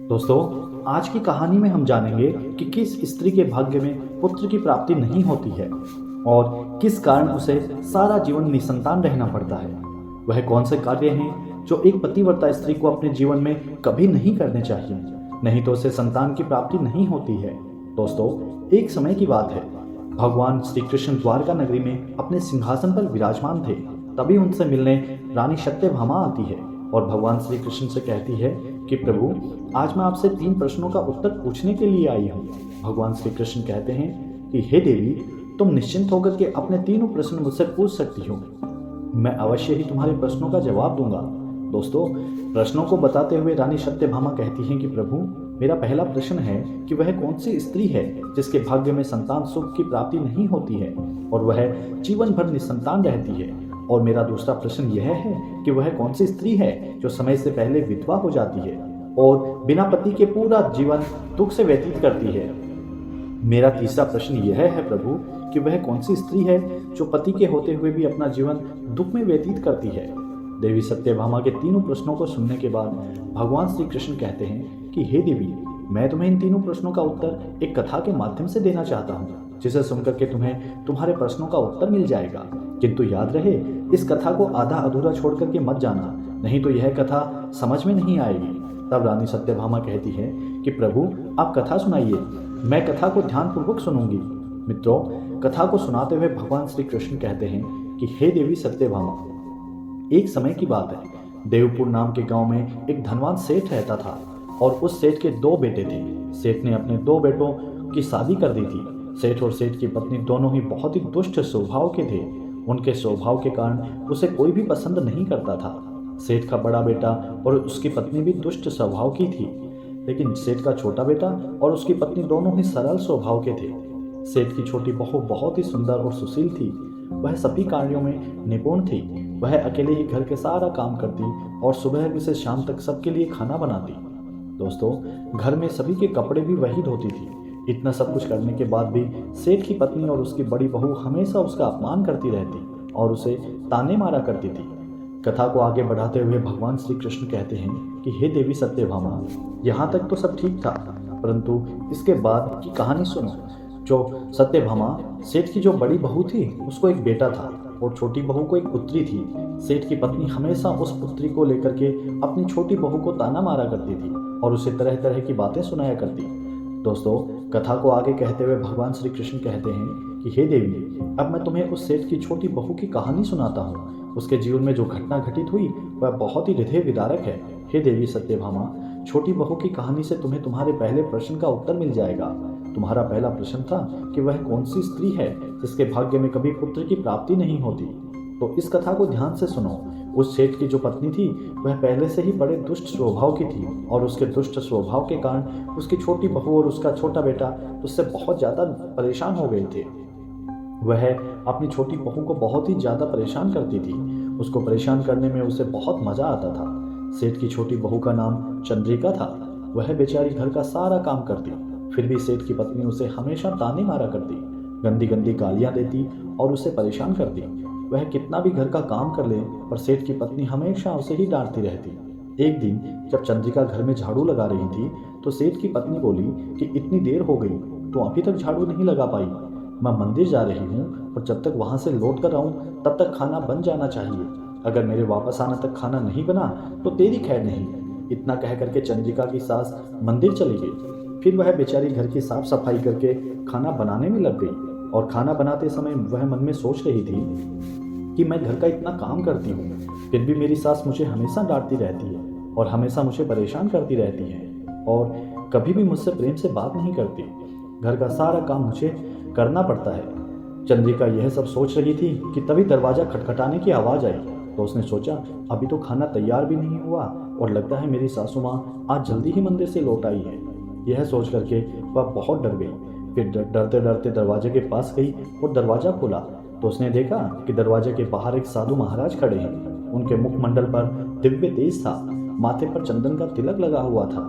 दोस्तों, आज की कहानी में हम जानेंगे कि किस स्त्री के भाग्य में पुत्र की प्राप्ति नहीं होती है और किस कारण उसे सारा जीवन निसंतान रहना पड़ता है। वह कौन से कार्य हैं जो एक पतिव्रता स्त्री को अपने जीवन में कभी नहीं करने चाहिए, नहीं तो उसे संतान की प्राप्ति नहीं होती है। दोस्तों, एक समय की बात है, भगवान श्री कृष्ण द्वारका नगरी में अपने सिंहासन पर विराजमान थे। तभी उनसे मिलने रानी सत्यभामा आती है और भगवान श्री कृष्ण से कहती है कि प्रभु, आज मैं आपसे 3 प्रश्नों का उत्तर पूछने के लिए आई हूँ। भगवान श्री कृष्ण कहते हैं कि हे देवी, तुम निश्चिंत होकर के अपने तीनों प्रश्न मुझसे पूछ सकती हो। मैं अवश्य ही तुम्हारे प्रश्नों का जवाब दूंगा। दोस्तों, प्रश्नों को बताते हुए रानी सत्यभामा कहती हैं कि प्रभु, मेरा पहला प्रश्न है कि वह कौन सी स्त्री है जिसके भाग्य में संतान सुख की प्राप्ति नहीं होती है और वह जीवन भर निसंतान रहती है। और मेरा दूसरा प्रश्न यह है कि वह कौन सी स्त्री है जो समय से पहले विधवा हो जाती है और बिना पति के पूरा जीवन दुख से व्यतीत करती है। मेरा तीसरा प्रश्न यह है प्रभु कि वह कौन सी स्त्री है जो पति के होते हुए भी अपना जीवन दुख में व्यतीत करती है। देवी सत्यभामा के तीनों प्रश्नों को सुनने के बाद भगवान श्री कृष्ण कहते हैं कि हे देवी, मैं तुम्हें इन तीनों प्रश्नों का उत्तर एक कथा के माध्यम से देना चाहता हूँ, जिसे सुनकर के तुम्हें तुम्हारे प्रश्नों का उत्तर मिल जाएगा। किंतु याद रहे, इस कथा को आधा अधूरा छोड़ करके मत जाना, नहीं तो यह कथा समझ में नहीं आएगी। तब रानी सत्यभामा कहती है कि प्रभु, आप कथा सुनाइए, मैं कथा को ध्यानपूर्वक सुनूंगी। मित्रों, कथा को सुनाते हुए भगवान श्री कृष्ण कहते हैं कि हे देवी सत्यभामा, एक समय की बात है, देवपुर नाम के गांव में एक धनवान सेठ रहता था और उस सेठ के 2 बेटे थे। सेठ ने अपने 2 बेटों की शादी कर दी थी। सेठ और सेठ की पत्नी दोनों ही बहुत ही दुष्ट स्वभाव के थे। उनके स्वभाव के कारण उसे कोई भी पसंद नहीं करता था। सेठ का बड़ा बेटा और उसकी पत्नी भी दुष्ट स्वभाव की थी, लेकिन सेठ का छोटा बेटा और उसकी पत्नी दोनों ही सरल स्वभाव के थे। सेठ की छोटी बहू बहुत ही सुंदर और सुशील थी। वह सभी कार्यों में निपुण थी। वह अकेले ही घर के सारा काम करती और सुबह से शाम तक सबके लिए खाना बनाती। दोस्तों, घर में सभी के कपड़े भी वही धोती थी। इतना सब कुछ करने के बाद भी सेठ की पत्नी और उसकी बड़ी बहू हमेशा उसका अपमान करती रहती और उसे ताने मारा करती थी। कथा को आगे बढ़ाते हुए भगवान श्री कृष्ण कहते हैं कि हे देवी सत्यभामा, यहाँ तक तो सब ठीक था, परंतु इसके बाद की कहानी सुनो। जो सत्यभामा, सेठ की जो बड़ी बहू थी उसको एक बेटा था और छोटी बहू को एक पुत्री थी। सेठ की पत्नी हमेशा उस पुत्री को लेकर के अपनी छोटी बहू को ताना मारा करती थी और उसे तरह तरह की बातें सुनाया करती। दोस्तों, कथा को आगे कहते हुए भगवान श्री कृष्ण कहते हैं कि हे देवी, अब मैं तुम्हें उस सेठ की छोटी बहू की कहानी सुनाता हूँ। उसके जीवन में जो घटना घटित हुई वह बहुत ही हृदय विदारक है। हे देवी सत्यभामा, छोटी बहू की कहानी से तुम्हें तुम्हारे पहले प्रश्न का उत्तर मिल जाएगा। तुम्हारा पहला प्रश्न था कि वह कौन सी स्त्री है जिसके भाग्य में कभी पुत्र की प्राप्ति नहीं होती। तो इस कथा को ध्यान से सुनो। उस सेठ की जो पत्नी थी वह पहले से ही बड़े दुष्ट स्वभाव की थी और उसके दुष्ट स्वभाव के कारण उसकी छोटी बहू और उसका छोटा बेटा उससे बहुत ज़्यादा परेशान हो गए थे। वह अपनी छोटी बहू को बहुत ही ज़्यादा परेशान करती थी। उसको परेशान करने में उसे बहुत मज़ा आता था। सेठ की छोटी बहू का नाम चंद्रिका था। वह बेचारी घर का सारा काम करती, फिर भी सेठ की पत्नी उसे हमेशा ताने मारा करती, गंदी गंदी गालियाँ देती और उसे परेशान करती। वह कितना भी घर का काम कर ले पर सेठ की पत्नी हमेशा उसे ही डांटती रहती। एक दिन जब चंद्रिका घर में झाड़ू लगा रही थी तो सेठ की पत्नी बोली कि इतनी देर हो गई तो अभी तक झाड़ू नहीं लगा पाई। मैं मंदिर जा रही हूँ और जब तक वहाँ से लौट कर आऊँ तब तक खाना बन जाना चाहिए। अगर मेरे वापस आने तक खाना नहीं बना तो तेरी खैर नहीं। इतना कह करके चंद्रिका की सास मंदिर चली गई। फिर वह बेचारी घर की साफ सफाई करके खाना बनाने में लग गई और खाना बनाते समय वह मन में सोच रही थी कि मैं घर का इतना काम करती हूँ, फिर भी मेरी सास मुझे हमेशा डांटती रहती है और हमेशा मुझे परेशान करती रहती है और कभी भी मुझसे प्रेम से बात नहीं करती। घर का सारा काम मुझे करना पड़ता है। चंद्रिका यह सब सोच रही थी कि तभी दरवाज़ा खटखटाने की आवाज़ आई। तो उसने सोचा, अभी तो खाना तैयार भी नहीं हुआ और लगता है मेरी सासू माँ आज जल्दी ही मंदिर से लौट आई है। यह सोच करके वह बहुत डर गई। फिर डरते डरते दरवाजे के पास गई और दरवाज़ा खोला तो उसने देखा कि दरवाजे के बाहर एक साधु महाराज खड़े हैं। उनके मुखमंडल पर दिव्य तेज था, माथे पर चंदन का तिलक लगा हुआ था।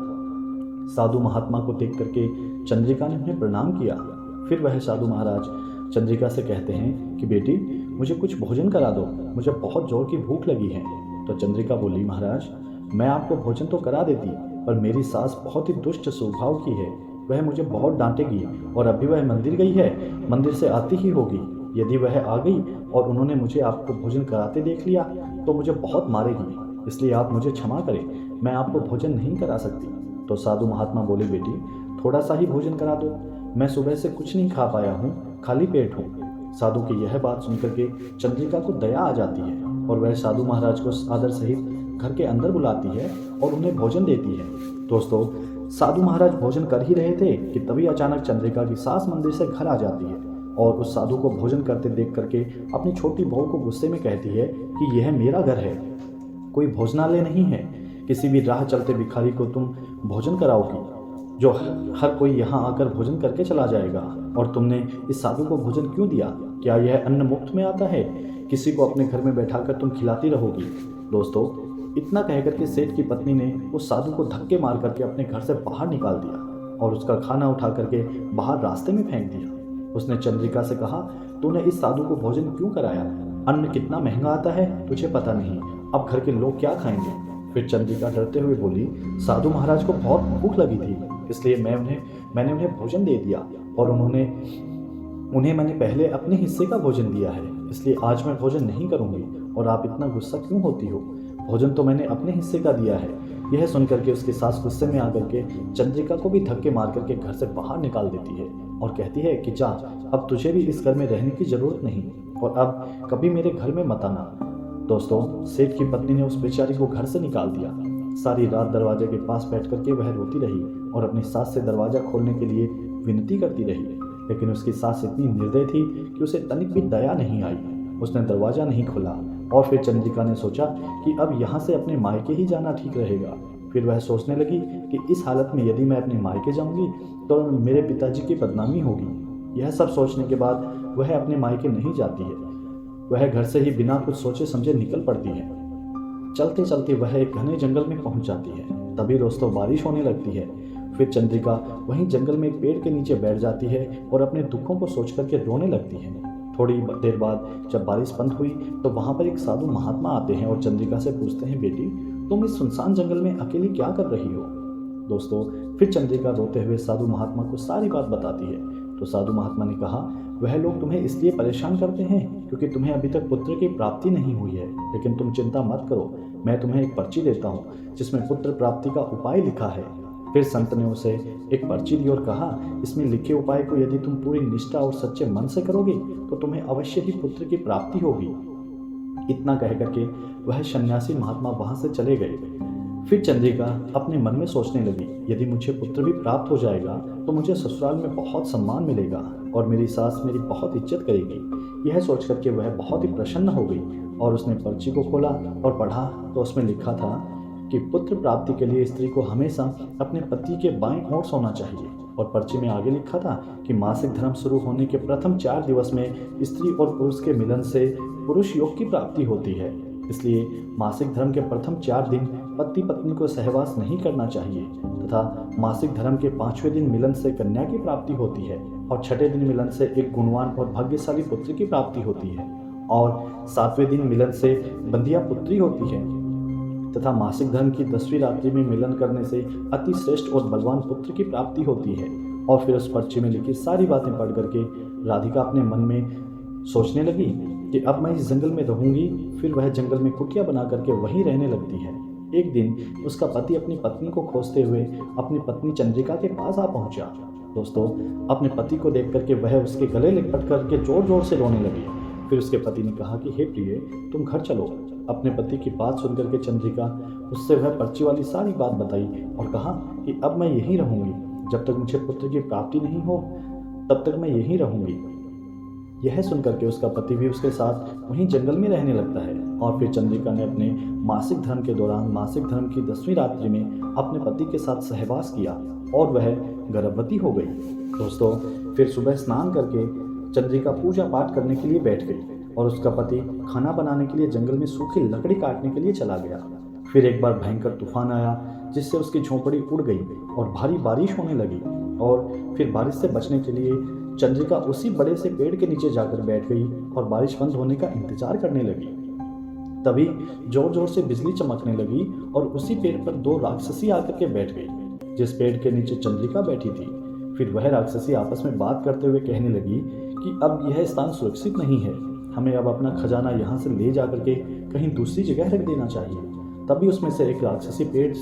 साधु महात्मा को देख करके चंद्रिका ने उन्हें प्रणाम किया। फिर वह साधु महाराज चंद्रिका से कहते हैं कि बेटी, मुझे कुछ भोजन करा दो, मुझे बहुत जोर की भूख लगी है। तो चंद्रिका बोली, महाराज, मैं आपको भोजन तो करा देती, पर मेरी सास बहुत ही दुष्ट स्वभाव की है। वह मुझे बहुत डांटेगी और अभी वह मंदिर गई है, मंदिर से आती ही होगी। यदि वह आ गई और उन्होंने मुझे आपको भोजन कराते देख लिया तो मुझे बहुत मारेगी, इसलिए आप मुझे क्षमा करें, मैं आपको भोजन नहीं करा सकती। तो साधु महात्मा बोले, बेटी थोड़ा सा ही भोजन करा दो, मैं सुबह से कुछ नहीं खा पाया हूँ, खाली पेट हूँ। साधु की यह बात सुनकर के चंद्रिका को दया आ जाती है और वह साधु महाराज को आदर सहित घर के अंदर बुलाती है और उन्हें भोजन देती है। दोस्तों, साधु महाराज भोजन कर ही रहे थे कि तभी अचानक चंद्रिका की सास मंदिर से घर आ जाती है और उस साधु को भोजन करते देख करके अपनी छोटी बहू को गुस्से में कहती है कि यह मेरा घर है, कोई भोजनालय नहीं है, किसी भी राह चलते भिखारी को तुम भोजन कराओगी जो हर कोई यहाँ आकर भोजन करके चला जाएगा। और तुमने इस साधु को भोजन क्यों दिया? क्या यह अन्न मुफ्त में आता है? किसी को अपने घर में बैठाकर तुम खिलाती रहोगी। दोस्तों, इतना कह करके सेठ की पत्नी ने उस साधु को धक्के मार करके अपने घर से बाहर निकाल दिया और उसका खाना उठा करके बाहर रास्ते में फेंक दिया। उसने चंद्रिका से कहा, तूने इस साधु को भोजन क्यों कराया? अन्न कितना महंगा आता है तुझे पता नहीं, अब घर के लोग क्या खाएंगे? फिर चंद्रिका डरते हुए बोली, साधु महाराज को बहुत भूख लगी थी, इसलिए मैंने उन्हें भोजन दे दिया और उन्हें मैंने पहले अपने हिस्से का भोजन दिया है, इसलिए आज मैं भोजन नहीं करूंगी। और आप इतना गुस्सा क्यों होती हो? भोजन तो मैंने अपने हिस्से का दिया है। यह सुनकर के उसकी सास गुस्से में आकर के चंद्रिका को भी धक्के मार करके घर से बाहर निकाल देती है और कहती है कि जा, अब तुझे भी इस घर में रहने की जरूरत नहीं और अब कभी मेरे घर में मत आना। दोस्तों, सेठ की पत्नी ने उस बेचारी को घर से निकाल दिया। सारी रात दरवाजे के पास बैठ करके वह रोती रही और अपनी सास से दरवाजा खोलने के लिए विनती करती रही, लेकिन उसकी सास इतनी निर्दयी थी कि उसे तनिक भी दया नहीं आई। उसने दरवाजा नहीं खोला और फिर चंद्रिका ने सोचा कि अब यहाँ से अपने मायके ही जाना ठीक रहेगा। फिर वह सोचने लगी कि इस हालत में यदि मैं अपने मायके जाऊंगी तो मेरे पिताजी की बदनामी होगी। यह सब सोचने के बाद वह अपने मायके नहीं जाती है, वह घर से ही बिना कुछ सोचे समझे निकल पड़ती है। चलते चलते वह एक घने जंगल में पहुंच जाती है। तभी दोस्तों बारिश होने लगती है। फिर चंद्रिका वहीं जंगल में एक पेड़ के नीचे बैठ जाती है और अपने दुखों को सोच करके रोने लगती है। थोड़ी देर बाद जब बारिश बंद हुई तो वहाँ पर एक साधु महात्मा आते हैं और चंद्रिका से पूछते हैं, बेटी तुम इस सुनसान जंगल में अकेली क्या कर रही हो? दोस्तों, फिर चंद्रिका रोते हुए साधु महात्मा को सारी बात बताती है। तो साधु महात्मा ने कहा, वह लोग तुम्हें इसलिए परेशान करते हैं क्योंकि तुम्हें अभी तक पुत्र की प्राप्ति नहीं हुई है, लेकिन तुम चिंता मत करो, मैं तुम्हें एक पर्ची देता हूँ जिसमें पुत्र प्राप्ति का उपाय लिखा है। फिर संत ने उसे एक पर्ची दी और कहा, इसमें लिखे उपाय को यदि तुम पूरी निष्ठा और सच्चे मन से करोगे तो तुम्हें अवश्य ही पुत्र की प्राप्ति होगी। इतना कह करके वह सन्यासी महात्मा वहां से चले गए। फिर चंद्रिका अपने मन में सोचने लगी, यदि मुझे पुत्र भी प्राप्त हो जाएगा तो मुझे ससुराल में बहुत सम्मान मिलेगा और मेरी सास मेरी बहुत इज्जत करेगी। यह सोच करके वह बहुत ही प्रसन्न हो गई और उसने पर्ची को खोला और पढ़ा तो उसमें लिखा था कि पुत्र प्राप्ति के लिए स्त्री को हमेशा अपने पति के बाएं ओर सोना चाहिए। और पर्ची में आगे लिखा था कि मासिक धर्म शुरू होने के प्रथम 4 दिवस में स्त्री और पुरुष के मिलन से पुरुष योग की प्राप्ति होती है, इसलिए मासिक धर्म के प्रथम 4 दिन पति पत्नी को सहवास नहीं करना चाहिए तथा मासिक धर्म के 5वें दिन मिलन से कन्या की प्राप्ति होती है और 6ठे दिन मिलन से एक गुणवान और भाग्यशाली पुत्र की प्राप्ति होती है और 7वें दिन मिलन से बंधिया पुत्री होती है तथा मासिक धर्म की 10वीं रात्रि में मिलन करने से अति श्रेष्ठ और बलवान पुत्र की प्राप्ति होती है। और फिर उस पर्ची में लिखी सारी बातें पढ़ करके राधिका अपने मन में सोचने लगी कि अब मैं इस जंगल में रहूंगी। फिर वह जंगल में कुटिया बना करके वहीं रहने लगती है। एक दिन उसका पति अपनी पत्नी को खोजते हुए अपनी पत्नी चंद्रिका के पास आ पहुंचा। दोस्तों, अपने पति को देख करके वह उसके गले लिपट करके जोर जोर से रोने लगी। फिर उसके पति ने कहा कि हे प्रिय, तुम घर चलो। अपने पति की बात सुनकर के चंद्रिका उससे वह पर्ची वाली सारी बात बताई और कहा कि अब मैं यहीं रहूंगी, जब तक मुझे पुत्र की प्राप्ति नहीं हो तब तक मैं यहीं रहूंगी। यह सुनकर के उसका पति भी उसके साथ वहीं जंगल में रहने लगता है। और फिर चंद्रिका ने अपने मासिक धर्म के दौरान मासिक धर्म की 10वीं रात्रि में अपने पति के साथ सहवास किया और वह गर्भवती हो गई। दोस्तों, फिर सुबह स्नान करके चंद्रिका पूजा पाठ करने के लिए बैठ गई और उसका पति खाना बनाने के लिए जंगल में सूखी लकड़ी काटने के लिए चला गया। फिर एक बार भयंकर तूफान आया जिससे उसकी झोंपड़ी उड़ गई और भारी बारिश होने लगी। और फिर बारिश से बचने के लिए चंद्रिका उसी बड़े से पेड़ के नीचे जाकर बैठ गई और बारिश बंद होने का इंतजार करने लगी। तभी जोर जोर से बिजली चमकने लगी और उसी पेड़ पर दो राक्षसी आकर के बैठ गई, जिस पेड़ के नीचे चंद्रिका बैठी थी। फिर वह राक्षसी आपस में बात करते हुए कहने लगी कि अब यह स्थान सुरक्षित नहीं है, हमें अब अपना खजाना यहाँ से ले जाकर के कहीं दूसरी जगह रख देना चाहिए। तभी उसमें से एक राक्षसी पेड़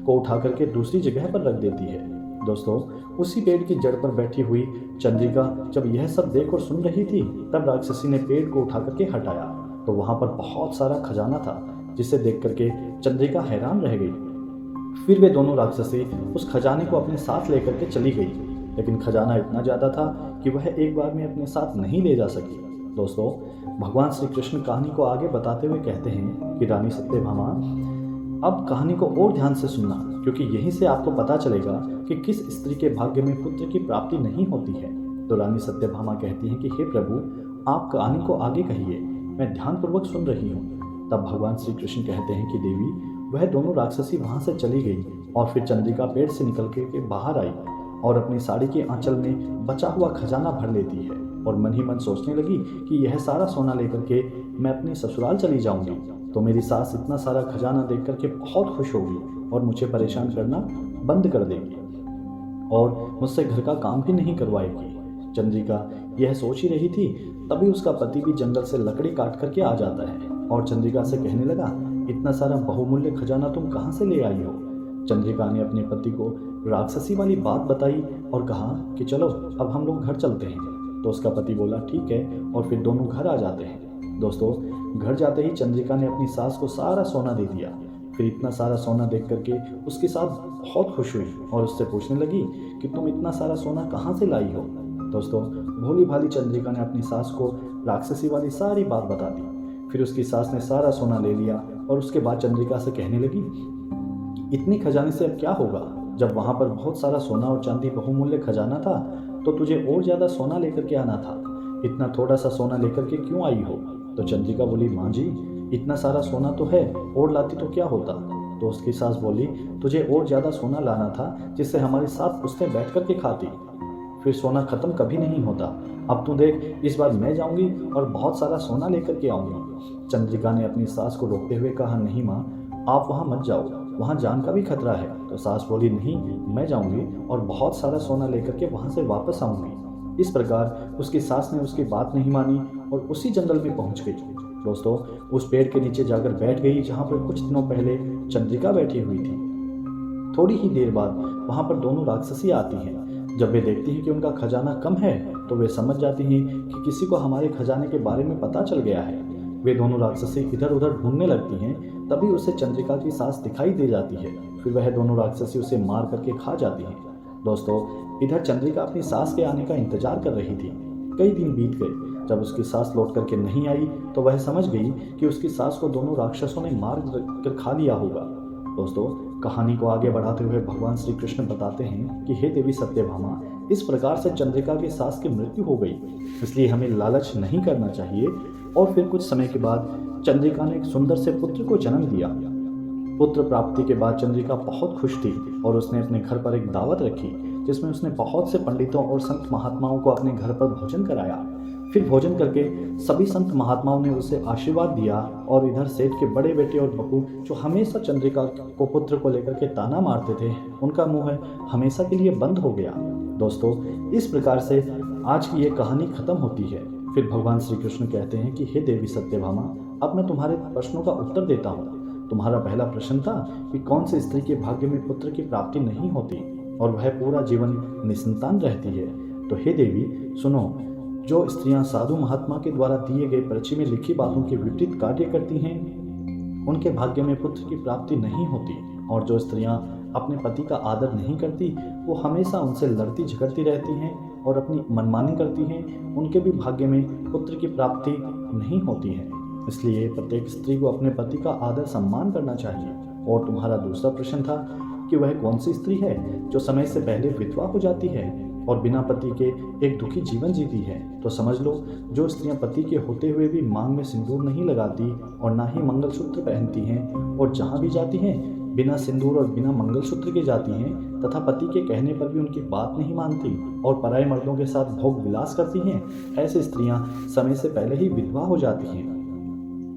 को उठा करके दूसरी जगह पर रख देती है। दोस्तों, उसी पेड़ की जड़ पर बैठी हुई चंद्रिका जब यह सब देख और सुन रही थी, तब राक्षसी ने पेड़ को उठा करके हटाया तो वहां पर बहुत सारा खजाना था, जिसे देख करके चंद्रिका हैरान रह गई। फिर वे दोनों राक्षसी उस खजाने को अपने साथ लेकर के चली गई, लेकिन खजाना इतना ज़्यादा था कि वह एक बार में अपने साथ नहीं ले जा सकी। दोस्तों, भगवान श्री कृष्ण कहानी को आगे बताते हुए कहते हैं कि रानी सत्यभामा, अब कहानी को और ध्यान से सुनना, क्योंकि यहीं से आपको पता चलेगा कि किस स्त्री के भाग्य में पुत्र की प्राप्ति नहीं होती है। तो रानी सत्यभामा कहती हैं कि हे प्रभु, आप कहानी को आगे कहिए, मैं ध्यानपूर्वक सुन रही हूँ। तब भगवान श्री कृष्ण कहते हैं कि देवी, वह दोनों राक्षसी वहाँ से चली गई और फिर चंद्रिका पेड़ से निकल के बाहर आई और अपनी साड़ी के आंचल में बचा हुआ खजाना भर लेती है और मन ही मन सोचने लगी कि यह सारा सोना लेकर के मैं अपने ससुराल चली जाऊंगी तो मेरी सास इतना सारा खजाना देख करके बहुत खुश होगी और मुझे परेशान करना बंद कर देगी और मुझसे घर का काम भी नहीं करवाएगी। चंद्रिका यह सोच ही रही थी, तभी उसका पति भी जंगल से लकड़ी काट करके आ जाता है और चंद्रिका से कहने लगा, इतना सारा बहुमूल्य खजाना तुम कहाँ से ले आई हो। चंद्रिका ने अपने पति को राक्षसी वाली बात बताई और कहा कि चलो अब हम लोग घर चलते हैं। तो उसका पति बोला ठीक है और फिर दोनों घर आ जाते हैं। दोस्तों, घर जाते ही चंद्रिका ने अपनी सास को सारा सोना दे दिया। फिर इतना सारा सोना देख करके उसकी सास बहुत खुश हुई और उससे पूछने लगी कि तुम इतना सारा सोना कहाँ से लाई हो। दोस्तों, भोली भाली चंद्रिका ने अपनी सास को राक्षसी वाली सारी बात बता दी। फिर उसकी सास ने सारा सोना ले लिया और उसके बाद चंद्रिका से कहने लगी कि इतनी खजाने से अब क्या होगा, जब वहाँ पर बहुत सारा सोना और चांदी बहुमूल्य खजाना था तो तुझे और ज़्यादा सोना लेकर के आना था, इतना थोड़ा सा सोना लेकर के क्यों आई हो। तो चंद्रिका बोली, माँ जी, इतना सारा सोना तो है, और लाती तो क्या होता। तो उसकी सास बोली, तुझे और ज़्यादा सोना लाना था जिससे हमारी साथ पुश्तें बैठ कर के खाती, फिर सोना ख़त्म कभी नहीं होता। अब तू देख, इस बार मैं जाऊंगी और बहुत सारा सोना लेकर के आऊँगी। चंद्रिका ने अपनी सास को रोकते हुए कहा, नहीं माँ, आप वहाँ मत जाओ, वहाँ जान का भी खतरा है। तो सास बोली, नहीं, मैं जाऊंगी और बहुत सारा सोना लेकर के वहाँ से वापस आऊँगी। इस प्रकार उसकी सास ने उसकी बात नहीं मानी और उसी जंगल में पहुँच गई। दोस्तों, उस पेड़ के नीचे जाकर बैठ गई जहाँ पर कुछ दिनों पहले चंद्रिका बैठी हुई थी। थोड़ी ही देर बाद वहाँ पर दोनों राक्षसी आती हैं। जब वे देखती हैं कि उनका खजाना कम है तो वे समझ जाती हैं कि किसी को हमारे खजाने के बारे में पता चल गया है। वे दोनों राक्षसी इधर उधर ढूंढने लगती हैं। तभी उसे चंद्रिका की सास दिखाई दे जाती है। फिर वह दोनों राक्षसी उसे मार करके खा जाती हैं। दोस्तों, इधर चंद्रिका अपनी सास के आने का इंतजार कर रही थी। कई दिन बीत गए। जब उसकी सास लौट करके नहीं आई तो वह समझ गई कि उसकी सास को दोनों राक्षसों ने मार कर खा लिया होगा। दोस्तों, कहानी को आगे बढ़ाते हुए भगवान श्री कृष्ण बताते हैं कि हे देवी सत्यभामा, इस प्रकार से चंद्रिका की सास की मृत्यु हो गई, इसलिए हमें लालच नहीं करना चाहिए। और फिर कुछ समय के बाद चंद्रिका ने एक सुंदर से पुत्र को जन्म दिया। पुत्र प्राप्ति के बाद चंद्रिका बहुत खुश थी और उसने अपने घर पर एक दावत रखी जिसमें उसने बहुत से पंडितों और संत महात्माओं को अपने घर पर भोजन कराया। फिर भोजन करके सभी संत महात्माओं ने उसे आशीर्वाद दिया और इधर सेठ के बड़े बेटे और बहू जो हमेशा चंद्रिका को पुत्र को लेकर के ताना मारते थे, उनका मुंह हमेशा के लिए बंद हो गया। दोस्तों, इस प्रकार से आज की ये कहानी खत्म होती है। फिर भगवान श्री कृष्ण कहते हैं कि हे देवी सत्यभामा, अब मैं तुम्हारे प्रश्नों का उत्तर देता हूँ। तुम्हारा पहला प्रश्न था कि कौन सी स्त्री के भाग्य में पुत्र की प्राप्ति नहीं होती और वह पूरा जीवन निसंतान रहती है। तो हे देवी सुनो, जो स्त्रियां साधु महात्मा के द्वारा दिए गए पर्ची में लिखी बातों के विपरीत कार्य करती हैं, उनके भाग्य में पुत्र की प्राप्ति नहीं होती। और जो स्त्रियां अपने पति का आदर नहीं करती, वो हमेशा उनसे लड़ती झगड़ती रहती हैं और अपनी मनमानी करती हैं, उनके भी भाग्य में पुत्र की प्राप्ति नहीं होती है। इसलिए प्रत्येक स्त्री को अपने पति का आदर सम्मान करना चाहिए। और तुम्हारा दूसरा प्रश्न था कि वह कौन सी स्त्री है जो समय से पहले विधवा हो जाती है और बिना पति के एक दुखी जीवन जीती है। तो समझ लो, जो स्त्रियां पति के होते हुए भी मांग में सिंदूर नहीं लगाती और ना ही मंगलसूत्र पहनती हैं और जहां भी जाती हैं बिना सिंदूर और बिना मंगलसूत्र के जाती हैं तथा पति के कहने पर भी उनकी बात नहीं मानती और पराये मर्दों के साथ भोग विलास करती हैं, ऐसी स्त्रियां समय से पहले ही विधवा हो जाती हैं।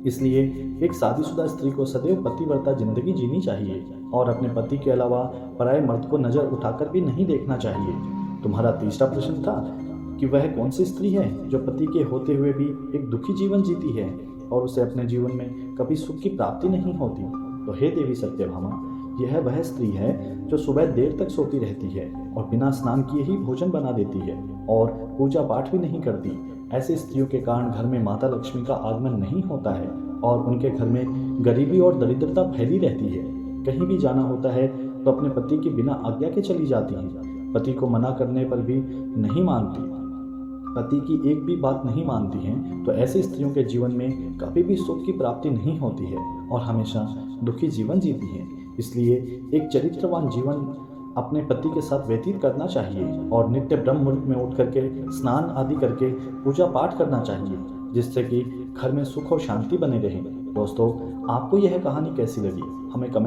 इसलिए एक शादीशुदा स्त्री को सदैव पतिव्रता जिंदगी जीनी चाहिए और अपने पति के अलावा पराये मर्द को नजर उठाकर भी नहीं देखना चाहिए। तुम्हारा तीसरा प्रश्न था कि वह कौन सी स्त्री है जो पति के होते हुए भी एक दुखी जीवन जीती है और उसे अपने जीवन में कभी सुख की प्राप्ति नहीं होती। तो हे देवी सत्यभामा, यह वह स्त्री है जो सुबह देर तक सोती रहती है और बिना स्नान किए ही भोजन बना देती है और पूजा पाठ भी नहीं करती। ऐसी स्त्रियों के कारण घर में माता लक्ष्मी का आगमन नहीं होता है और उनके घर में गरीबी और दरिद्रता फैली रहती है। कहीं भी जाना होता है तो अपने पति के बिना आज्ञा के चली जाती हैं। पति को मना करने पर भी नहीं मानती, पति की एक भी बात नहीं मानती हैं। तो ऐसी स्त्रियों के जीवन में कभी भी सुख की प्राप्ति नहीं होती है और हमेशा दुखी जीवन जीती हैं। इसलिए एक चरित्रवान जीवन अपने पति के साथ व्यतीत करना चाहिए और नित्य ब्रह्म मुहूर्त में उठ करके स्नान आदि करके पूजा पाठ करना चाहिए, जिससे कि घर में सुख और शांति बने रहे। दोस्तों, आपको यह कहानी कैसी लगी हमें कमेंट